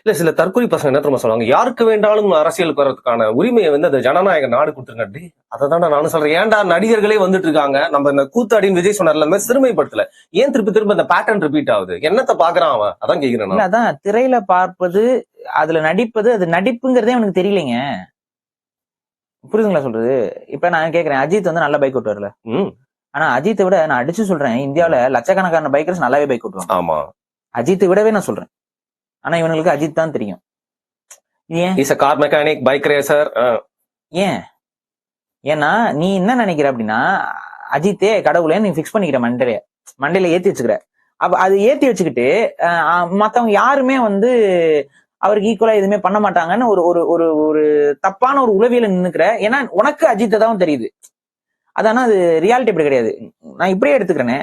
இல்ல சில தற்கொலை பசங்க என்ன தெரியுமா சொல்லுவாங்க, யாருக்கு வேண்டாலும் அரசியலுக்கு வர்றதுக்கான உரிமையை வந்து அந்த ஜனநாயக நாடு கொடுத்துருங்க. அததான் நானும் சொல்றேன். ஏன்டா நடிகர்களே வந்துட்டு இருக்காங்க, நம்ம இந்த கூத்தாடின்னு விஜய் சொன்னார்ல, அந்த மாதிரி சிறுமைப்படுத்தல. ஏன் திருப்பி திரும்ப அந்த பேட்டர்ன் ரிப்பீட் ஆகுது? என்னத்த பாக்குறான் அவன்? அதான் கேக்குறேன் நான். அதான் திரையில பார்ப்பது, அதுல நடிப்பது, அது நடிப்புங்கிறதே அவனுக்கு தெரியலைங்க. புரியுதுங்களா சொல்றது? இப்ப நான் கேக்குறேன், அஜித் வந்து நல்ல பைக் ஓட்டுவார்ல. ஆனா அஜித்தை விட நான் அடிச்சு சொல்றேன், இந்தியாவில லட்சக்கணக்கான பைக்கர்ஸ் நல்லாவே பைக் ஓட்டுவாங்க. ஆமா, அஜித்தை விடவே நான் சொல்றேன். ஆனா இவனுக்கு அஜித் தான் தெரியும். ஏன்? Is a car mechanic, bike racer. ஏன்? ஏன்னா நீ என்ன நினைக்கிற அப்படின்னா, அஜித்தே கடவுளே நீ பிக்ஸ் பண்ணிக்கிற மண்டையில ஏத்தி வச்சுக்கிற. அப்ப அது ஏத்தி வச்சுக்கிட்டு மத்தவங்க யாருமே வந்து அவருக்கு ஈக்குவலா எதுவுமே பண்ண மாட்டாங்கன்னு ஒரு ஒரு ஒரு ஒரு தப்பான ஒரு உளவியல நின்னுக்கிற. ஏன்னா உனக்கு அஜித்தை தான் தெரியுது. அதானா அது ரியாலிட்டி அப்படி கிடையாது. நான் இப்படியே எடுத்துக்கிறேனே,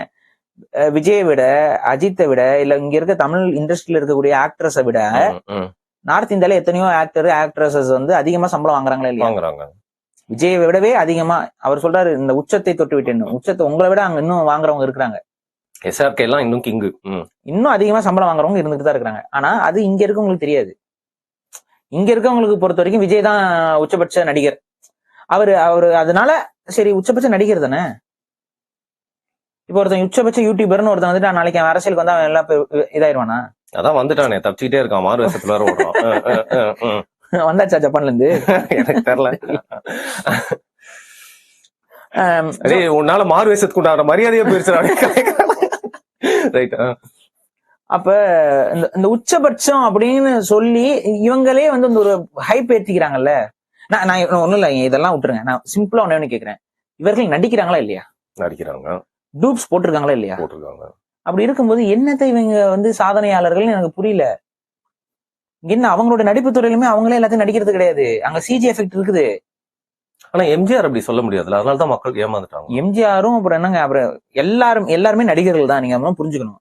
விஜயை விட, அஜித்தை விட, இல்ல இங்க இருக்க தமிழ் இண்டஸ்ட்ரியில இருக்கக்கூடிய ஆக்ட்ரஸை விட நார்த் இந்தியால எத்தனையோ ஆக்டர் ஆக்ட்ரஸஸ் வந்து அதிகமா சம்பளம் வாங்குறாங்களா இல்லையா? விஜயை விடவே அதிகமா. அவர் சொல்றாரு, இந்த உச்சத்தை தொட்டு விட்டேன்னு. உச்சத்தை உங்களை விட அங்க இன்னும் வாங்குறவங்க இருக்கிறாங்க. SRK எல்லாம் இன்னும் கிங்கு. இன்னும் அதிகமா சம்பளம் வாங்குறவங்க இருந்துட்டு தான் இருக்காங்க. ஆனா அது இங்க இருக்கவங்களுக்கு தெரியாது. இங்க இருக்கவங்களுக்கு பொறுத்த வரைக்கும் விஜய் தான் உச்சபட்ச நடிகர். அவரு அதனால சரி உச்சபட்ச நடிகர் தானே. இப்ப ஒருத்தன் உச்சபட்ச யூடியூபர்னு ஒருத்தன் வந்துட்டு நாளைக்கு அரசியலுக்கு வந்தா அவன் எல்லாம் இதாயிருவானா? அதான் வந்துட்டானே, தப்பிச்சுட்டே இருக்கான். மாறு வேஷத்துல ஓடுறான். வந்தாச்சா ஜப்பான்ல இருந்து? எனக்கு தெரியல. உன்னால மாறு வேஷத்துக்கு உண்டான மரியாதையா போயிருச்சு. அப்ப இந்த உச்சபட்சம் அப்படின்னு சொல்லி இவங்களே வந்து ஒரு ஹைப் ஏத்திக்கிறாங்கல்ல. நான் ஒண்ணும் இல்ல, இதெல்லாம் விட்டுருங்க. நான் சிம்பிளா ஒண்ணு கேக்குறேன், இவர்கள் நடிக்கிறாங்களா இல்லையா? நடிக்கிறாங்க. டூப்ஸ் போட்டிருக்காங்களா இல்லையா? போட்டிருக்காங்க. அப்படி இருக்கும்போது என்னத்தை இவங்க வந்து சாதனையாளர்கள் எனக்கு புரியல. என்ன அவங்களோட நடிப்பு துறையிலுமே அவங்களே எல்லாத்தையும் நடிக்கிறது கிடையாது. அங்க சிஜி எஃபெக்ட் இருக்குது. ஆனா எம்ஜிஆர் அப்படி சொல்ல முடியாதுல்ல, அதனாலதான் மக்கள் ஏமாந்துட்டாங்க. எம்ஜிஆரும் அப்புறம் என்னங்க, அப்புறம் எல்லாருமே நடிகர்கள் தான். நீங்க புரிஞ்சுக்கணும்.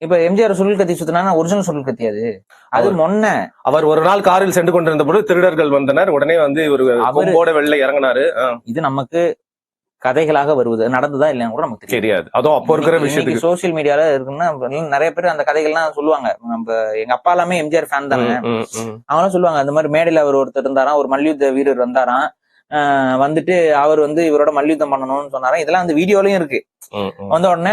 இப்ப எம்ஜிஆர் சுருள் கத்தி சுத்தினா ஒரிஜினல் சுருள் கத்தியாது. அது மொன்ன. அவர் ஒரு நாள் காரில் சென்று கொண்டிருந்த போது திருடர்கள் வந்தனர். உடனே வந்து அவரோட வெள்ளை இறங்கினாரு. இது நமக்கு கதைகளாக வருவது, நடந்ததா இல்லையா கூட நமக்கு தெரியாது. அதுவும் அப்போ இருக்கிற விஷயத்துக்கு சோசியல் மீடியால இருக்குன்னா நிறைய பேர் அந்த கதைகள்லாம் சொல்லுவாங்க. நம்ம எங்க அப்பா எல்லாமே எம்ஜிஆர் ஃபேன் தானே. அவங்களாம் சொல்லுவாங்க, அந்த மாதிரி மேடையில அவர் ஒருத்தர் இருந்தாராம், ஒரு மல்யுத்த வீரர் வந்தாராம், வந்துட்டு அவர் வந்து இவரோட மல்யுத்தம் பண்ணணும்னு சொன்னாராம். இதெல்லாம் அந்த வீடியோலயும் இருக்கு. வந்த உடனே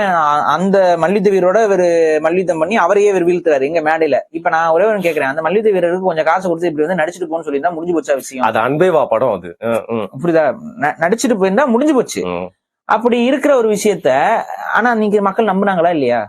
அந்த மல்யுத்த வீரரோட இவர் மல்யுத்தம் பண்ணி அவரையே இவர் வீழ்த்துறாரு எங்க மேடையில. இப்ப நான் ஒரே ஒன்று கேட்கிறேன், அந்த மல்யுத்த வீரருக்கு கொஞ்சம் காசு கொடுத்து இப்படி வந்து நடிச்சுட்டு போன்னு சொல்லியிருந்தா முடிஞ்சு போச்சா விஷயம்? அது அன்பேவா படம். அது புரியுதா? நடிச்சுட்டு போயிருந்தா முடிஞ்சு போச்சு. அப்படி இருக்கிற ஒரு விஷயத்த ஆனா நீங்க மக்கள் நம்புனாங்களா இல்லையா?